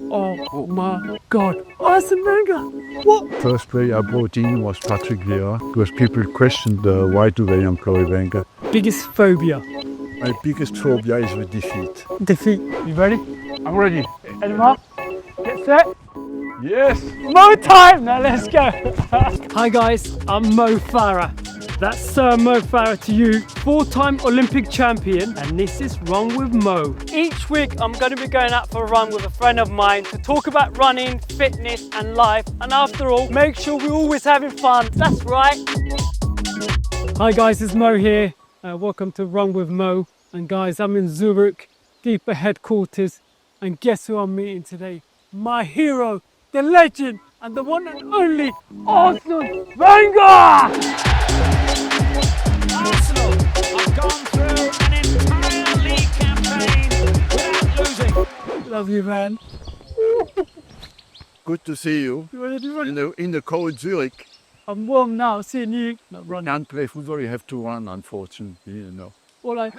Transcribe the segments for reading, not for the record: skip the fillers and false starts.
Oh my God, Arsène Wenger! What? First player I brought in was Patrick Vieira because people questioned why do they employ Wenger. Biggest phobia? My biggest phobia is the defeat. Defeat. You ready? I'm ready. Edmar, get set. Yes! Mo time! Now let's go. Hi guys, I'm Mo Farah. That's Sir Mo Farah to you, 4-time Olympic champion, and this is Run with Mo. Each week I'm going to be going out for a run with a friend of mine to talk about running, fitness and life, and after all, make sure we're always having fun. That's right. Hi guys, it's Mo here. Welcome to Run with Mo. And guys, I'm in Zurich, FIFA headquarters, and guess who I'm meeting today? My hero, the legend, and the one and only Arsène Wenger! Arsenal have gone through an entire league campaign without losing. Love you, man. Good to see you You wanna do run? in the cold Zurich. I'm warm now, seeing you. Not running. Can't play football, you have to run, unfortunately, you know. All I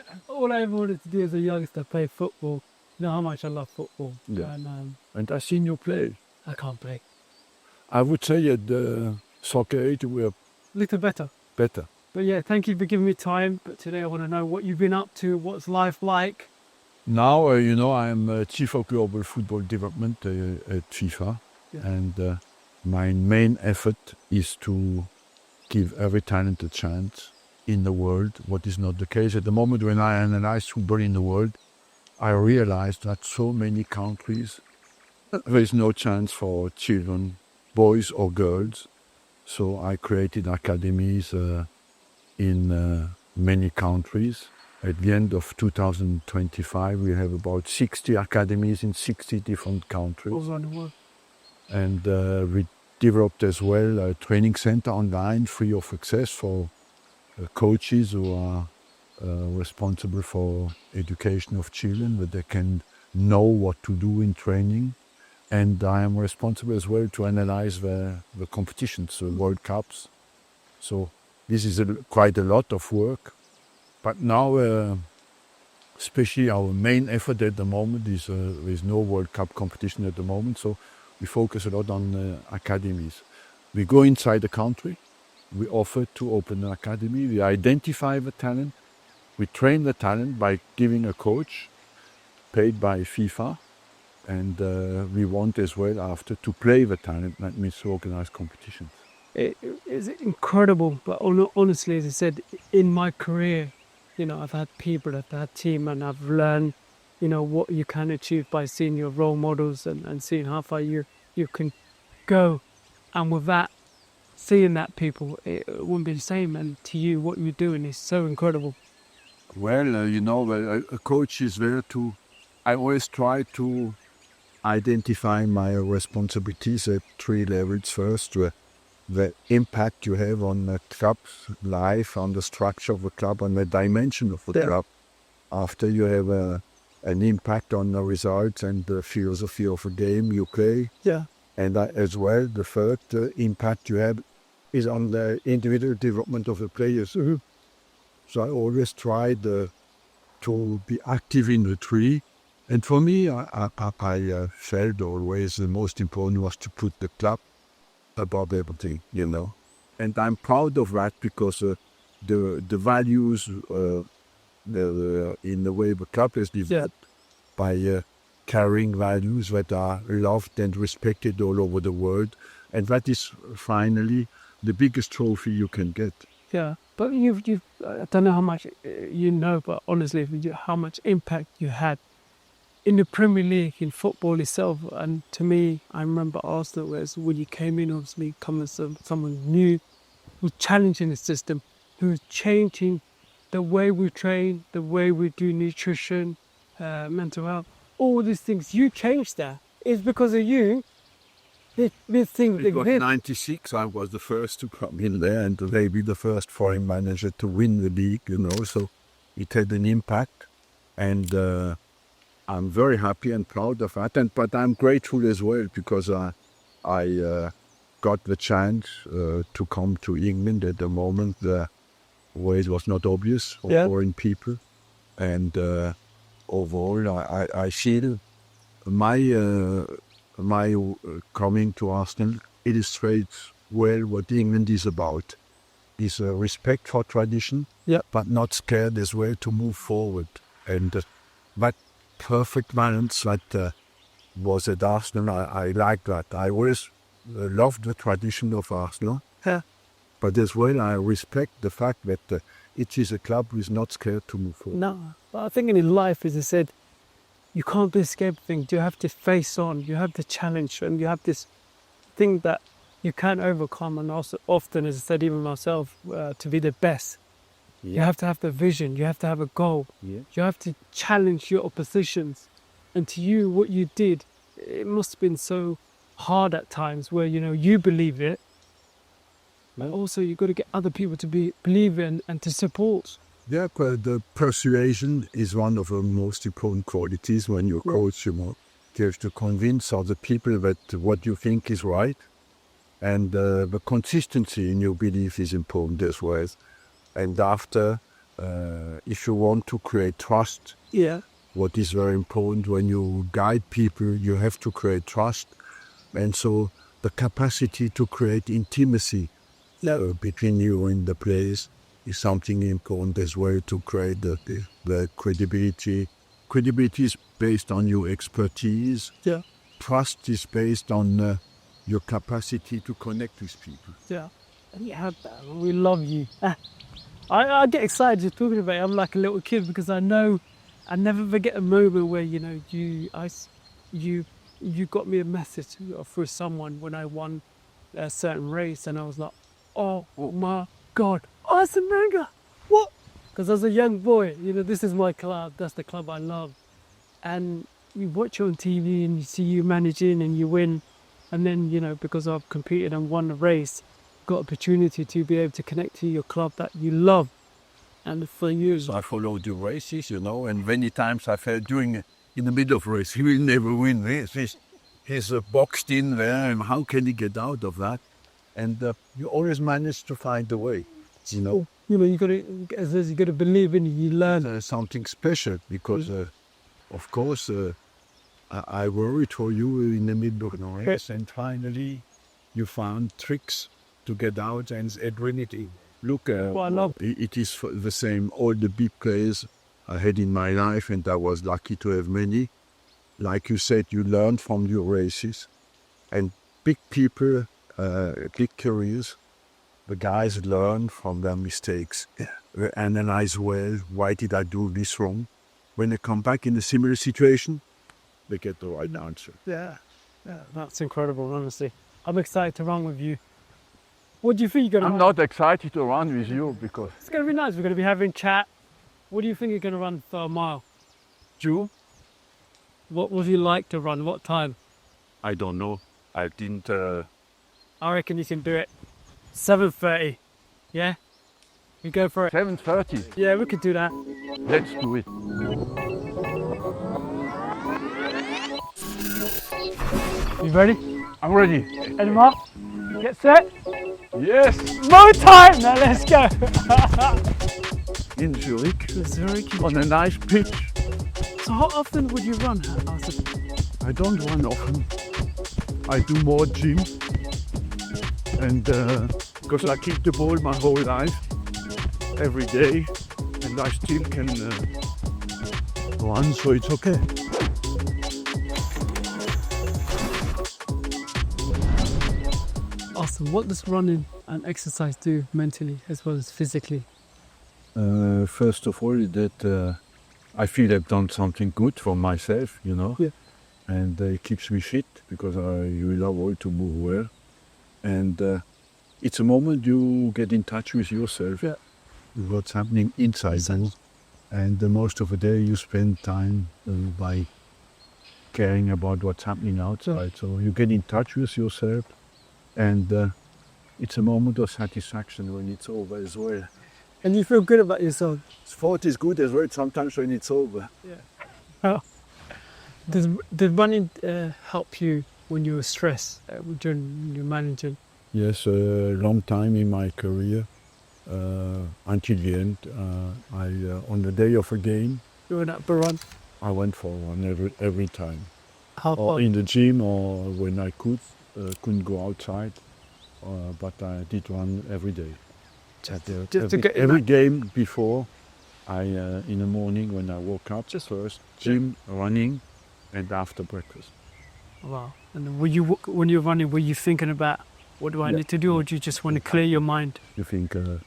ever wanted to do as a youngster, play football. You know how much I love football. Yeah. And And I've seen you play. I can't play. I would say at the soccer age we are Little better. better. But yeah, thank you for giving me time. But today I want to know what you've been up to, what's life like. Now, you know, I'm Chief of Global Football Development at FIFA. Yeah. And my main effort is to give every talent a chance in the world, what is not the case. At the moment when I analyze football in the world, I realized that so many countries, there is no chance for children, boys or girls. So I created academies in many countries. At the end of 2025, we have about 60 academies in 60 different countries. All around the world. And we developed as well a training center online, free of access for coaches who are responsible for education of children, that they can know what to do in training. And I am responsible as well to analyze the competitions, the World Cups. So this is quite a lot of work. But now, especially our main effort at the moment is there is no World Cup competition at the moment. So we focus a lot on academies. We go inside the country. We offer to open an academy. We identify the talent. We train the talent by giving a coach paid by FIFA. And we want as well after to play the talent, that means to organize competitions. It is incredible, but honestly, as I said, in my career, you know, I've had people, I've had team, and I've learned, you know, what you can achieve by seeing your role models and seeing how far you can go. And with that, seeing that people, it wouldn't be the same. And to you, what you're doing is so incredible. Well, you know, a coach is there to, I always try to identify my responsibilities at 3 levels. First, the impact you have on the club's life, on the structure of the club, on the dimension of the club. After you have an impact on the results and the philosophy of a game you play. Yeah. And as well, the third impact you have is on the individual development of the players. So I always tried to be active in the 3. And for me, I felt always the most important was to put the club above everything, you know. And I'm proud of that because the values in the way the club is developed by carrying values that are loved and respected all over the world. And that is finally the biggest trophy you can get. Yeah, but you've I don't know how much you know, but honestly, how much impact you had in the Premier League, in football itself. And to me, I remember Arsenal, whereas when you came in, obviously coming as someone new, who was challenging the system, who was changing the way we train, the way we do nutrition, mental health, all these things. You changed that. It's because of you. These things It was exist. 96, I was the first to come in there and maybe the first foreign manager to win the league, you know, so it had an impact. And I'm very happy and proud of that. But I'm grateful as well because I got the chance to come to England at the moment where it was not obvious for foreign people. And overall, I feel my my coming to Arsenal illustrates well what England is about. Is a respect for tradition, but not scared as well to move forward. And that perfect balance that was at Arsenal, I like that. I always loved the tradition of Arsenal, but as well I respect the fact that it is a club who is not scared to move forward. No, but I think in life, as I said, you can't be scared of things. You have to face on. You have the challenge, and you have this thing that you can overcome. And also, often, as I said, even myself, to be the best, you have to have the vision. You have to have a goal. You have to challenge your oppositions. And to you, what you did, it must have been so hard at times, where you believe it, but also you've got to get other people to believe in and to support. Yeah, but the persuasion is one of the most important qualities when you coach. You have to convince other people that what you think is right, and the consistency in your belief is important as well. And after, if you want to create trust, what is very important when you guide people, you have to create trust, and so the capacity to create intimacy between you and the players is something important as well to create the credibility. Credibility is based on your expertise. Trust is based on your capacity to connect with people. And you have that. We love you. I get excited just talking about it. I'm like a little kid because I know I never forget a moment where you got me a message through someone when I won a certain race, and I was like, oh my God, Arsène Wenger, what? Because as a young boy, this is my club. That's the club I love. And you watch you on TV and you see you managing and you win, and then because I've competed and won the race, got opportunity to be able to connect to your club that you love. And for years I followed the races, and many times I felt in the middle of a race, he will never win this. He's boxed in there, and how can he get out of that? And you always manage to find a way, you got to believe in it. You learn something special because, of course, I worried for you in the middle of the race, and finally you found tricks to get out, and adrenaline. Look, it is the same. All the big players I had in my life, and I was lucky to have many. Like you said, you learn from your races, and big people, big careers, the guys learn from their mistakes. They analyze well, why did I do this wrong? When they come back in a similar situation, they get the right answer. Yeah, that's incredible, honestly. I'm excited to run with you. What do you think you're going to run? I'm not excited to run with you because... It's going to be nice. We're going to be having chat. What do you think you're going to run for a mile? You? What would you like to run? What time? I don't know. I didn't... I reckon you can do it. 7:30. Yeah? We go for it. 7:30? Yeah, we could do that. Let's do it. You ready? I'm ready. Head them up. Get set. Yes. More time. Now let's go. In Zurich. Zurich. On a nice pitch. So how often would you run? I don't run often. I do more gym. And because I kick the ball my whole life, every day, and I still can run, so it's okay. Awesome. What does running and exercise do mentally as well as physically? First of all, that I feel I've done something good for myself, Yeah. And it keeps me fit because I really love to move well. And it's a moment you get in touch with yourself, with what's happening inside you. And most of the day you spend time by caring about what's happening outside. So you get in touch with yourself, and it's a moment of satisfaction when it's over as well. And you feel good about yourself. Sport is good as well sometimes when it's over. Yeah. Did running help you when you were stressed during your managing? Yes, a long time in my career, until the end. On the day of a game, You went out for a run? I went for one every time. How or far? in the gym, or when I couldn't go outside. But I did run every day. Just to get in every that- game before, in the morning when I woke up, Just- first gym, running, and after breakfast. Wow. And when you're running, were you thinking about what do I Yeah. need to do, or do you just want to clear your mind? You think a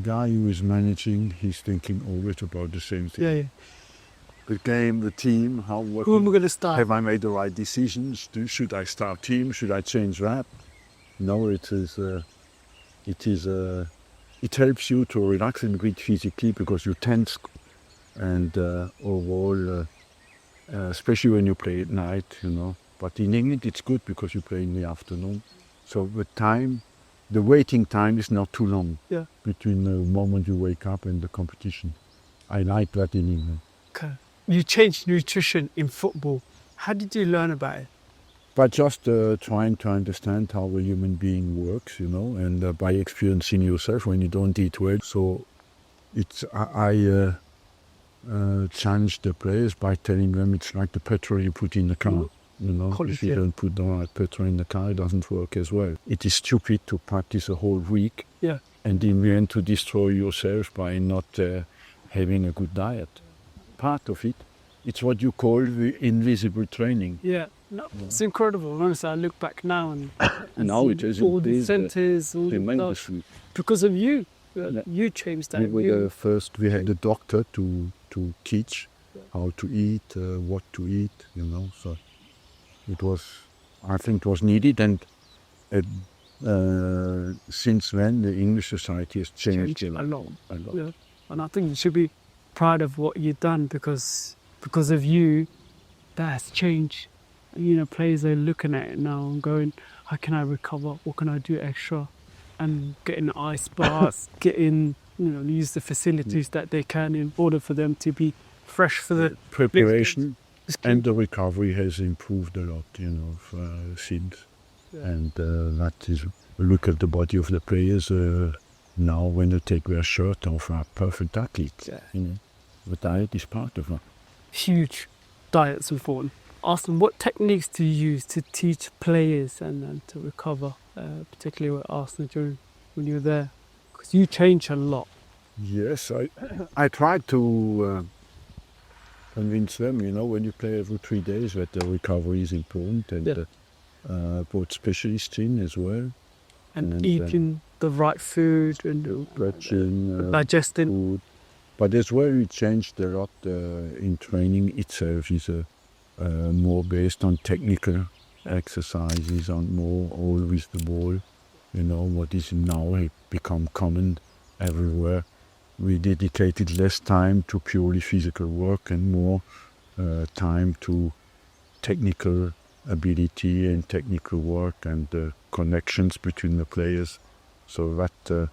guy who is managing, he's thinking always about the same thing. Yeah. The game, the team, how what Who am I going to start? have I made the right decisions? Should I start team? Should I change that? No, it helps you to relax and breathe physically because you tense, and overall, especially when you play at night, But in England, it's good because you play in the afternoon, so the waiting time is not too long. Yeah. Between the moment you wake up and the competition. I like that in England. Okay. You changed nutrition in football. How did you learn about it? But just trying to understand how a human being works, and by experiencing yourself when you don't eat well. So I challenge the players by telling them it's like the petrol you put in the car. If you don't put the right petrol in the car, it doesn't work as well. It is stupid to practice a whole week and in the end to destroy yourself by not having a good diet. Part of it, it's what you call the invisible training. Yeah. No, it's incredible. Honestly, I look back now and Now it is all the centres, all the stuff. tremendously. Because of you. You changed that. We had a doctor to teach how to eat, what to eat, So I think it was needed, and since then the English society has changed a lot. A lot. Yeah. And I think you should be proud of what you've done because of you, that has changed. Players are looking at it now and going, how can I recover? What can I do extra? And getting ice baths, use the facilities that they can in order for them to be fresh for the preparation. And the recovery has improved a lot, since. Yeah. And that is, look at the body of the players now when they take their shirt off, are perfect athletes. Yeah. The diet is part of that. Huge. Diet's important. Arsène, what techniques do you use to teach players and to recover, particularly with Arsenal when you were there? Because you change a lot. Yes, I tried to convince them, when you play every 3 days, that the recovery is important, and brought specialists in as well. And eating the right food and stretching, digesting. Food. But as well, it changed a lot in training itself. Is more based on technical exercises, on more all with the ball. What is now become common everywhere. We dedicated less time to purely physical work and more time to technical ability and technical work and connections between the players. So that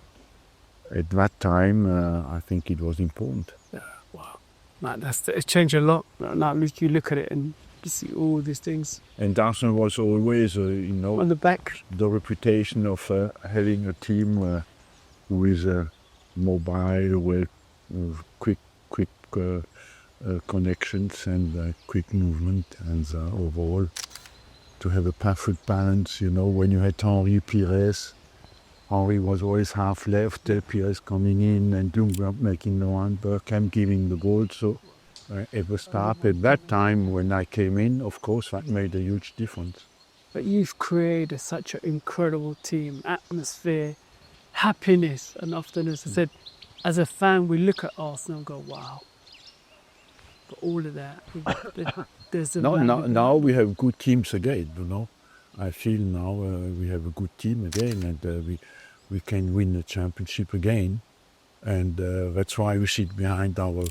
at that time, I think it was important. Yeah, wow. Man, it's changed a lot. Now you look at it and you see all these things. And Arsenal was always, on the back. The reputation of having a team who is mobile, with quick connections and quick movement, and overall to have a perfect balance. When you had Henry was always half left, Pires coming in and Ljungberg making the run, Bergkamp giving the ball. So at the start, at that time when I came in, of course, that made a huge difference. But you've created such an incredible team, atmosphere, happiness, and often, as I said, as a fan, we look at Arsenal and go, wow. But all of that, there's a now we have good teams again, I feel now we have a good team again, and we can win the championship again. And that's why we sit behind our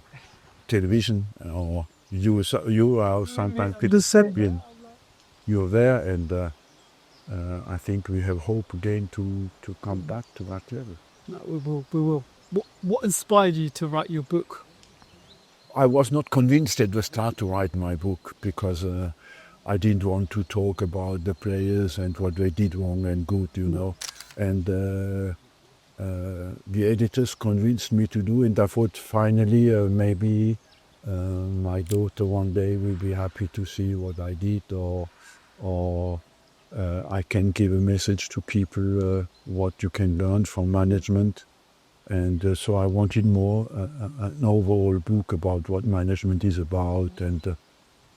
television, or you are sometimes you're there, and I think we have hope again to come back to that level. No, we will. What inspired you to write your book? I was not convinced at the start to write my book because I didn't want to talk about the players and what they did wrong and good, And the editors convinced me to do, and I thought finally maybe My daughter one day will be happy to see what I did, or I can give a message to people what you can learn from management. And so I wanted more an overall book about what management is about and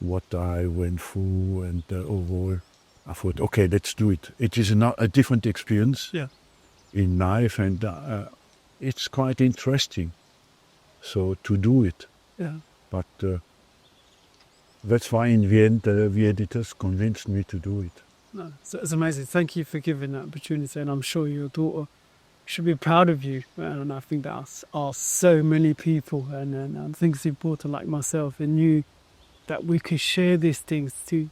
what I went through, and overall I thought, okay, let's do it. It is a different experience in life, and it's quite interesting. So to do it. Yeah. But that's why in the end the editors convinced me to do it. No, so it's amazing. Thank you for giving that opportunity, and I'm sure your daughter should be proud of you. And I think that are so many people, and I think it's important, like myself and you, that we could share these things to,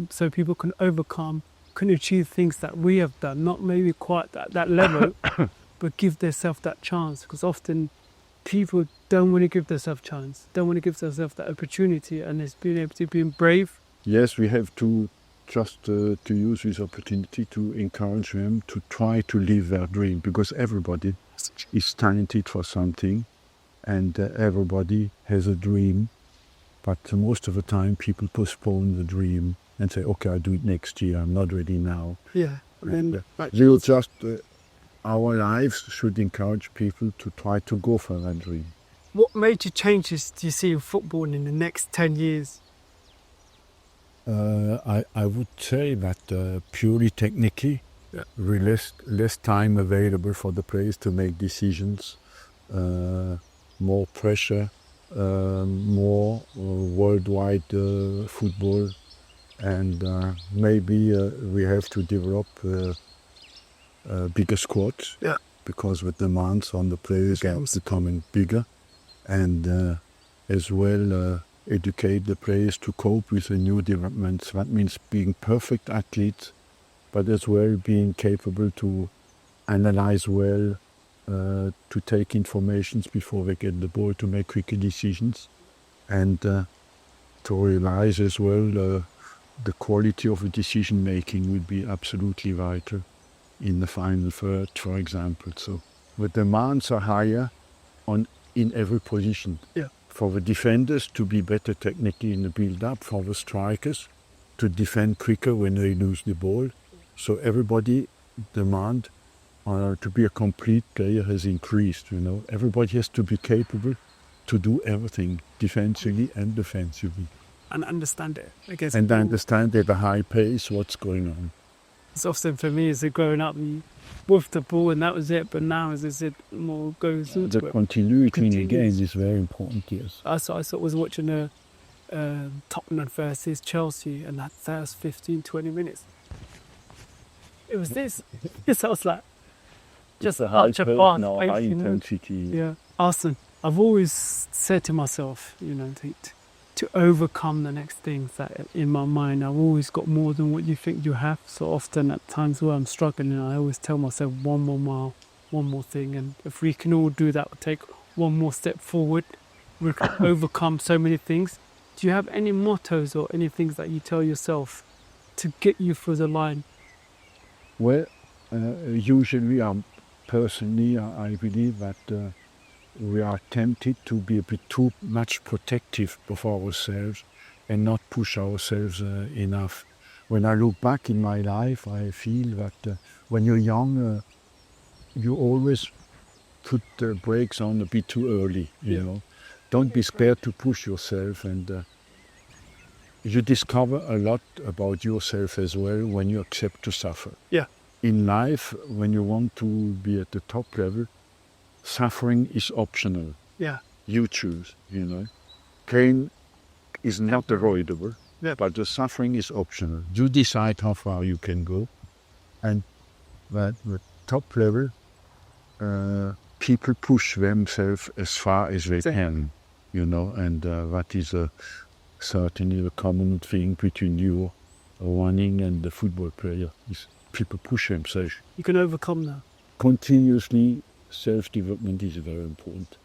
so people can overcome, can achieve things that we have done, not maybe quite at that level, but give themselves that chance. Because often people don't want to give themselves a chance, don't want to give themselves that opportunity, and it's being able to be brave. Yes, we have to just to use this opportunity to encourage them to try to live their dream, because everybody is talented for something, and everybody has a dream. But most of the time people postpone the dream and say, okay, I'll do it next year, I'm not ready now. Yeah. And We'll just, our lives should encourage people to try to go for that dream. what major changes do you see in football in the next 10 years? I would say that purely technically, less time available for the players to make decisions, more pressure, more worldwide football, and maybe we have to develop bigger squads, because the demands on the players are becoming bigger, and as well educate the players to cope with the new developments. That means being perfect athletes, but as well being capable to analyze well, to take informations before they get the ball, to make quicker decisions, and to realize as well the quality of the decision making will be absolutely vital in the final third, for example. So the demands are higher in every position. Yeah. For the defenders to be better technically in the build-up, for the strikers to defend quicker when they lose the ball. So everybody demand to be a complete player has increased. Everybody has to be capable to do everything defensively and defensively. And understand it, I guess. And understand at a high pace what's going on. It's often for me, as a growing up, you with the ball and that was it. But now, as I said, more goes into The it. continuity in the game is very important, yes. I was watching a Tottenham versus Chelsea, and that was 15-20 minutes. It was this. Yes, I was like, just a high fast, intensity. Yeah, Arsène, I've always said to myself, to overcome the next things that in my mind, I've always got more than what you think you have. So often at times where I'm struggling, I always tell myself one more mile, one more thing. And if we can all do that, we'll take one more step forward, we can overcome so many things. Do you have any mottos or any things that you tell yourself to get you through the line? Well, usually, personally, I believe that we are tempted to be a bit too much protective of ourselves and not push ourselves enough. When I look back in my life, I feel that when you're young, you always put the brakes on a bit too early, you know. Don't be scared to push yourself, and you discover a lot about yourself as well when you accept to suffer. Yeah. In life, when you want to be at the top level, suffering is optional. Yeah. You choose, Pain is not avoidable, Yeah. but the suffering is optional. You decide how far you can go. And at the top level, people push themselves as far as they can, and that is certainly the common thing between you running and the football player. Is people push themselves. You can overcome that. Continuously, self-development is very important.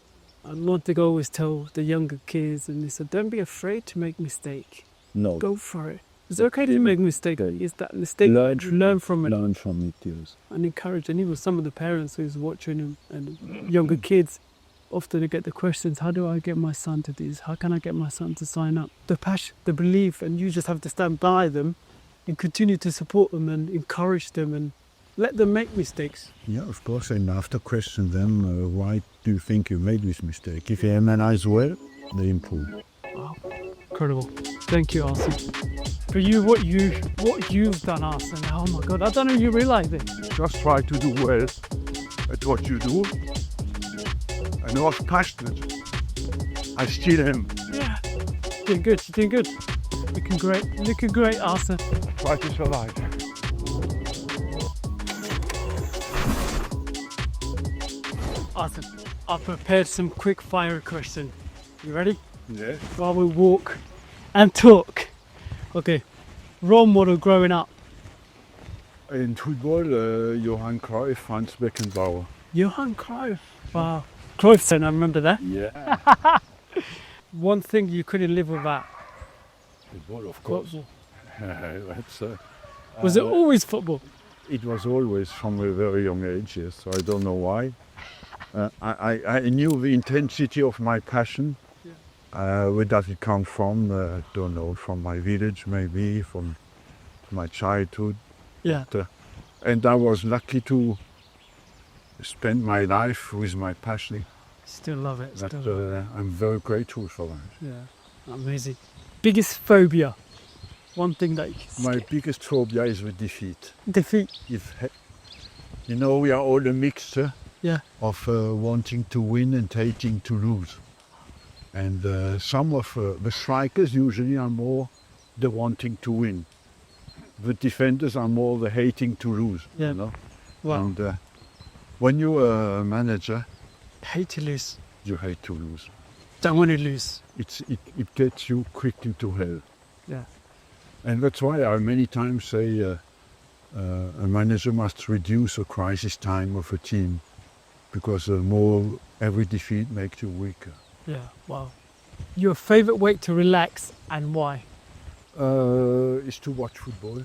And one thing I always tell the younger kids, and they said, don't be afraid to make mistake. No. Go for it. It's okay to make mistake. Is that mistake? Learn from it. Learn from it, yes. And encourage. And even some of the parents who's watching and younger kids, often I get the questions, how do I get my son to do this? How can I get my son to sign up? The passion, the belief, and you just have to stand by them and continue to support them and encourage them and let them make mistakes. Yeah, of course. And after question them, why do you think you made this mistake? If you analyze well, they improve. Wow, incredible. Thank you, Arsène. For you, what you've done, Arsène, oh my God, I don't know if you realise it. Just try to do well at what you do. And I was passionate. I still am. Yeah. You're doing good, you're doing good. Looking great, Arsène. Try to survive. Arsène, I've prepared some quick fire questions. You ready? Yeah. While we walk and talk. Okay, role model growing up. In football, Johan Cruyff, Franz Beckenbauer. Johan Cruyff. Wow. Cruyff, I remember that. Yeah. One thing you couldn't live without. Football, of course. Football. That's, Was it always football? It was always from a very young age, yes. So I don't know why. I knew the intensity of my passion. Where does it come from? Don't know. From my village, maybe, from my childhood. Yeah. But, and I was lucky to spend my life with my passion. Still love it. That, Still love it. I'm very grateful for that. Yeah. Amazing. Biggest phobia? One thing that My biggest phobia is the defeat. defeat. You know, we are all a mixture Yeah. of wanting to win and hating to lose. And some of the strikers usually are more the wanting to win. The defenders are more the hating to lose. Yeah. You know? Wow. And when you're a manager, Hate to lose. you hate to lose. Don't want to lose. It gets you quickly to hell. Yeah. And that's why I many times say a manager must reduce the crisis time of a team, because the more every defeat makes you weaker. Yeah. Wow. Your favorite way to relax and why? Is to watch football.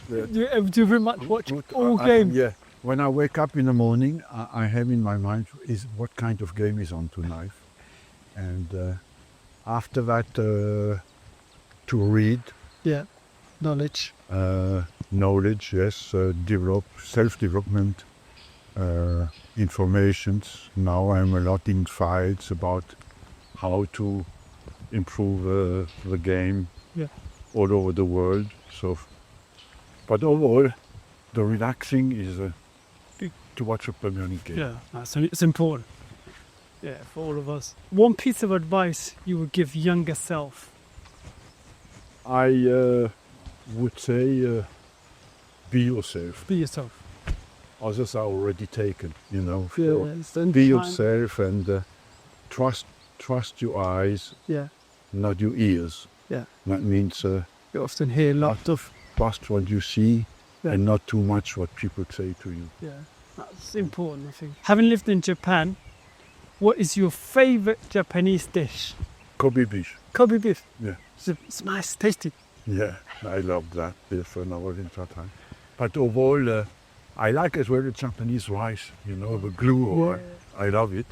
Do you very much watch all games? Yeah. When I wake up in the morning, I have in my mind is what kind of game is on tonight. And after that, to read. Yeah. Knowledge. Knowledge, yes. Develop, self-development, informations. Now I'm a lot in files about how to improve the game all over the world. So, but overall, the relaxing is to watch a Premier League game. Yeah, so it's important. Yeah, for all of us. One piece of advice you would give younger self? I would say be yourself. Be yourself. Others are already taken, you know. Be Be yourself and trust your eyes, Yeah, not your ears. yeah. That means You often hear lots of. trust what you see Yeah. and not too much what people say to you. Yeah, that's important, I think. Having lived in Japan, what is your favorite Japanese dish? Kobe beef. Kobe beef. Yeah. It's nice, tasty. Yeah, I love that beef when I was in Japan. But overall, I like as well the Japanese rice, you know, the glue. I love it.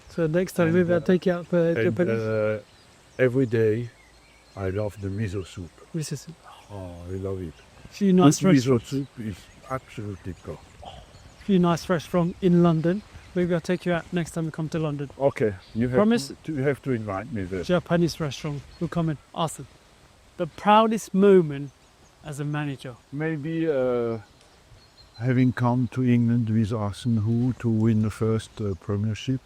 So next time And, maybe I'll take you out for And Japanese. every day, I love the miso soup. This is Oh, I love it. few nice Good miso restaurants. soup is absolutely good. Few nice restaurants in London. Maybe I'll take you out next time we come to London. Okay, you have Promise? you have to invite me there. Japanese restaurant. We'll come in. Awesome. The proudest moment as a manager. Maybe having come to England with Arsène to win the first Premiership,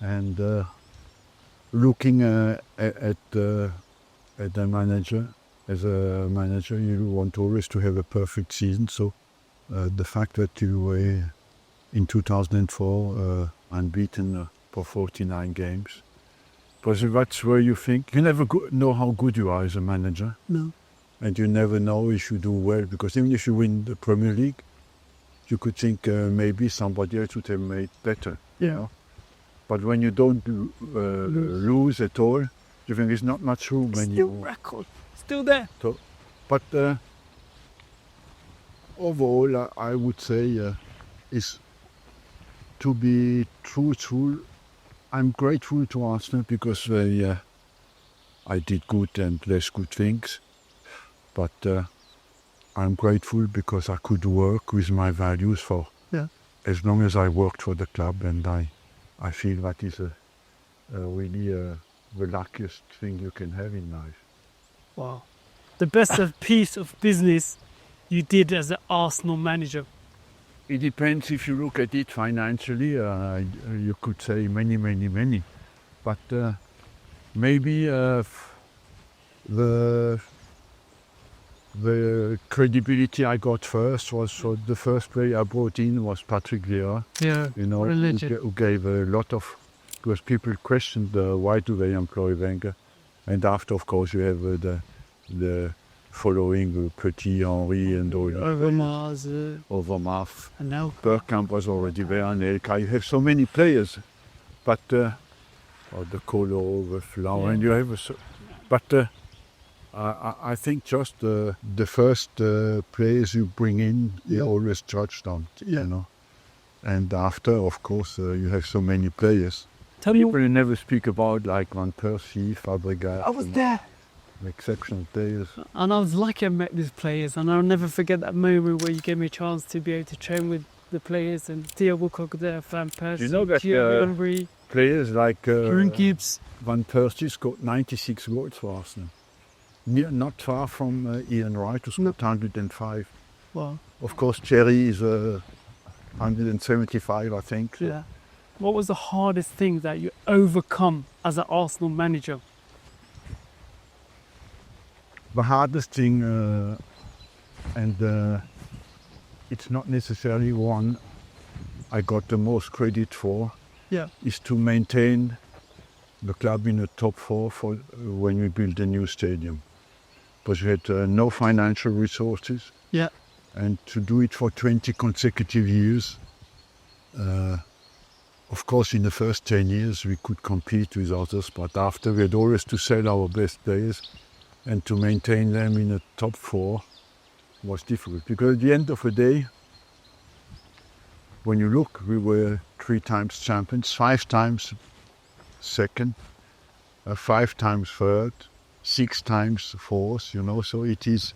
and looking at the manager. As a manager, you want always to have a perfect season. So the fact that you were in 2004 unbeaten for 49 games, because that's where you think you never know how good you are as a manager. No. And you never know if you do well, because even if you win the Premier League, you could think maybe somebody else would have made better. Yeah. You know? But when you don't lose at all, you think it's not much room. When Still you, record. Still there. but overall, I would say is to be truthful, I'm grateful to Arsenal because I did good and less good things. But I'm grateful because I could work with my values for as long as I worked for the club, and I feel that is really the luckiest thing you can have in life. Wow. The best piece of business you did as an Arsenal manager? It depends if you look at it financially. You could say many. But maybe the credibility I got first was the first player I brought in was Patrick Vieira. Yeah, Who gave a lot of, because people questioned why do they employ Wenger, and after of course you have the following Petit, Henry and all. Overmars. And now Bergkamp was already there, and Elka. You have so many players, but the Colo, the Flower, and you have but I think just the first players you bring in, you always judged on, you know. And after, of course, you have so many players. tell me, People never speak about like Van Persie, Fabregas. I was there. Exceptional players. And I was lucky I met these players, and I'll never forget that moment where you gave me a chance to be able to train with the players, and Theo Wilcock there, Van Persie, You know that Thierry Henry, players like Kieran Gibbs. Van Persie scored 96 goals for Arsenal. Not far from Ian Wright, who scored 105. Wow. Of course, Thierry is 175, I think. So. Yeah. What was the hardest thing that you overcome as an Arsenal manager? The hardest thing, it's not necessarily one I got the most credit for, is to maintain the club in the top four for when we built a new stadium. Because we had no financial resources. Yeah. And to do it for 20 consecutive years, of course in the first 10 years we could compete with others, but after we had always to sell our best players, and to maintain them in the top four was difficult. Because at the end of the day, when you look, we were 3 times champions, 5 times second, 5 times third, 6 times fourth, you know. So it is,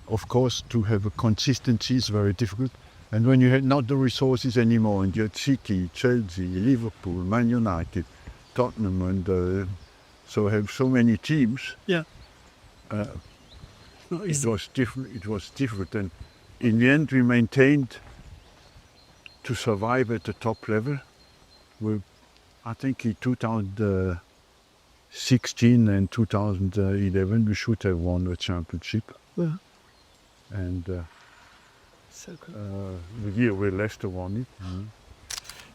of course, to have a consistency is very difficult. And when you had not the resources anymore, and you had City, Chelsea, Liverpool, Man United, Tottenham, and so have so many teams. Yeah. It was different, and in the end we maintained to survive at the top level. I think in 2016 and 2011 we should have won the championship. Yeah. And So cool. the year where Leicester won it.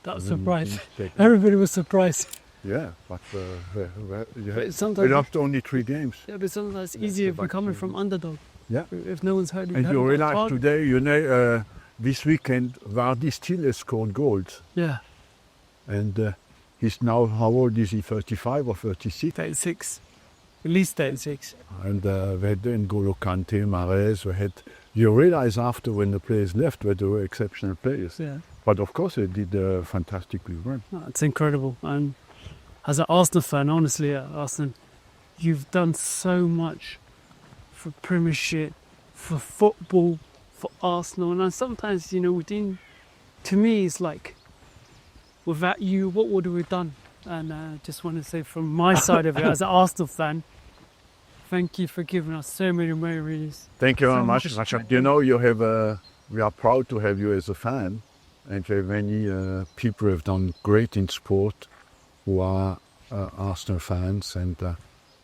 That was surprised. Everybody was surprised. Yeah, but But sometimes, we lost only 3 games. yeah, but sometimes it's easier if we're coming from underdog. Yeah. If no one's heard of And you realize today, this weekend, Vardy still has scored goals. Yeah. And he's now, how old is he, 35 or 36? 36. At least 36. And we had N'Golo Kante, Mahrez, you realize after when the players left that they were exceptional players. Yeah. But of course they did fantastically well. No, it's incredible. And as an Arsenal fan, honestly, Arsenal, you've done so much for Premiership, for football, for Arsenal. And sometimes, to me, it's like, without you, what would we have done? And I just want to say from my side of it, as an Arsenal fan, thank you for giving us so many memories. Thank you very So much. much respect. We are proud to have you as a fan. And there are many people who have done great in sport who are Arsenal fans, and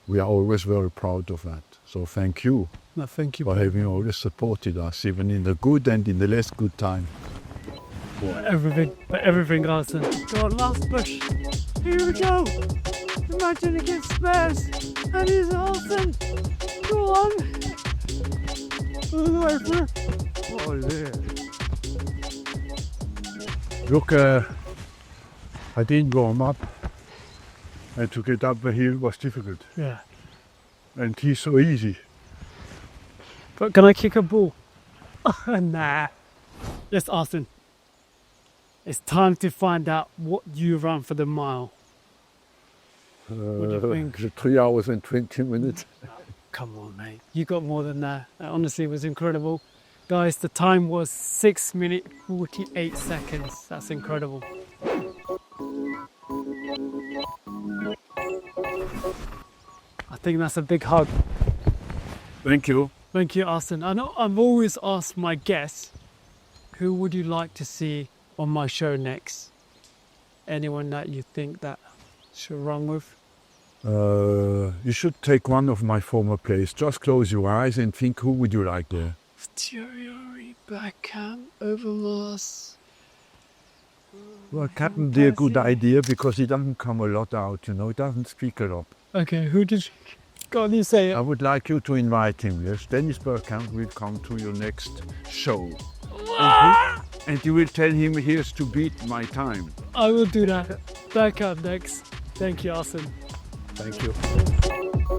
we are always very proud of that. So thank you No, thank you. for having always supported us, even in the good and in the less good time. For everything, Arsenal. Go on, last push. Here we go. Imagine against Spurs. And here's Arsenal. Go on. All the way through. Oh, yeah. Look, I didn't warm up, and to get up the hill was difficult. Yeah. And he's so easy. But can I kick a ball? Nah. Yes, Arsenal. It's time to find out what you run for the mile. What do you think? The 3 hours and 20 minutes. Come on, mate. You got more than that. That honestly was incredible. Guys, the time was 6 minutes 48 seconds. That's incredible. I think that's a big hug. Thank you. Thank you, Arsène. I know I've always asked my guests, who would you like to see on my show next? Anyone that you think that should run with? You should take one of my former players. Just close your eyes and think, who would you like there? Thierry, Beckham, Overmars. Well, Captain be a good idea because he doesn't come a lot out, you know, he doesn't speak a lot. Okay, who did you... Go on, you say it. I would like you to invite him, yes? Dennis Bergkamp will come to your next show. And you will tell him he has to beat my time. I will do that. Beckham next. Thank you, Arsène. Thank you.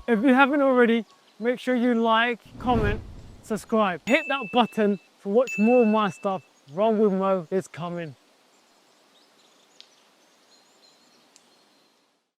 If you haven't already, make sure you like, comment, subscribe. Hit that button to watch more of my stuff. Run with Mo is coming.